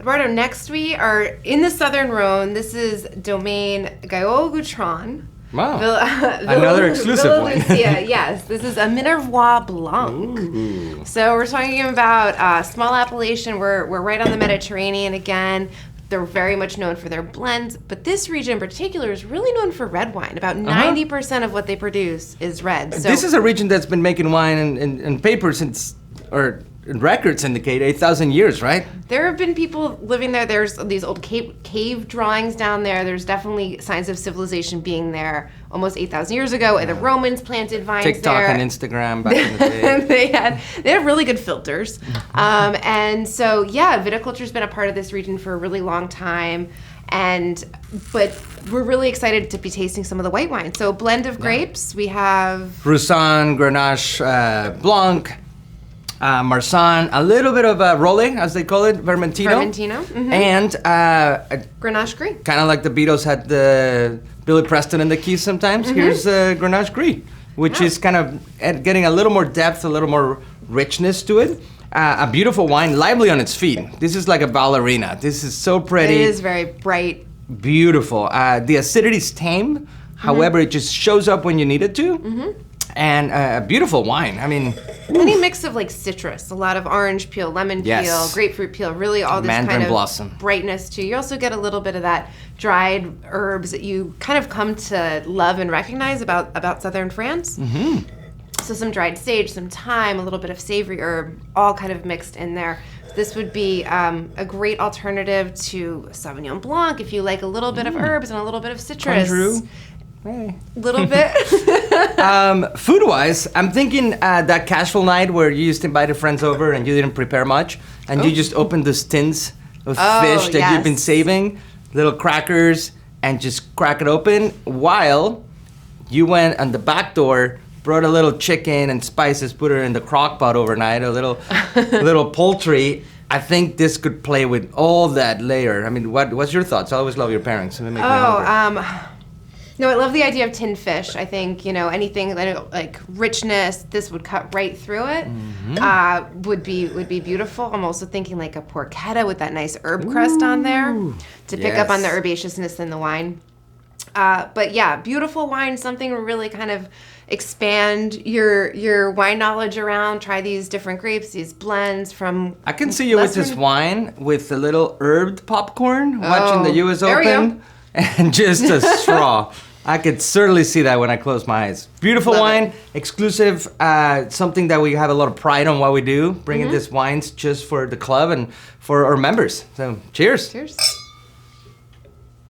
Eduardo, next we are in the southern Rhône. This is Domaine Cailhol Gautran. Wow. Another exclusive one. Lucia, yes. This is a Minervois Blanc. Ooh. So we're talking about small appellation. We're right on the Mediterranean again. They're very much known for their blends, but this region in particular is really known for red wine. About 90% of what they produce is red. So this is a region that's been making wine and paper since, or records indicate 8,000 years, right? There have been people living there. There's these old cave drawings down there. There's definitely signs of civilization being there almost 8,000 years ago. And the Romans planted vines TikTok there. and Instagram back in the day. they had really good filters. And so, yeah, viticulture's been a part of this region for a really long time. But we're really excited to be tasting some of the white wine. So a blend of grapes. We have Roussanne, Grenache Blanc, Marsanne, a little bit of Rôle, as they call it, Vermentino. And Grenache Gris. Kind of like the Beatles had the Billy Preston and the Keys sometimes. Here's Grenache Gris, which is kind of getting a little more depth, a little more richness to it. A beautiful wine, lively on its feet. This is like a ballerina. This is so pretty. It is very bright. Beautiful. The acidity is tame. However, it just shows up when you need it to. And a beautiful wine. I mean, any mix of like citrus, a lot of orange peel, lemon peel, grapefruit peel, really all this mandarin kind of blossom brightness too. You also get a little bit of that dried herbs that you kind of come to love and recognize about southern France. So some dried sage, some thyme, a little bit of savory herb, all kind of mixed in there. This would be a great alternative to Sauvignon Blanc if you like a little bit of herbs and a little bit of citrus. A little bit. Food-wise, I'm thinking that casual night where you used to invite your friends over and you didn't prepare much, and you just opened those tins of fish that you've been saving, little crackers, and just crack it open while you went on the back door, brought a little chicken and spices, put it in the crock pot overnight, a little poultry. I think this could play with all that layer. I mean, what's your thoughts? I always love your pairings. Let me make me hungry. No, I love the idea of tinned fish. I think, anything like richness, this would cut right through it, would be beautiful. I'm also thinking like a porchetta with that nice herb crust on there to pick up on the herbaceousness in the wine. But yeah, beautiful wine, something to really kind of expand your wine knowledge around. Try these different grapes, these blends from... I can see you with this wine with a little herbed popcorn, watching the US Open, and just a straw. I could certainly see that when I close my eyes. Beautiful wine, exclusive, something that we have a lot of pride on what we do, bringing these wines just for the club and for our members. So cheers. Cheers.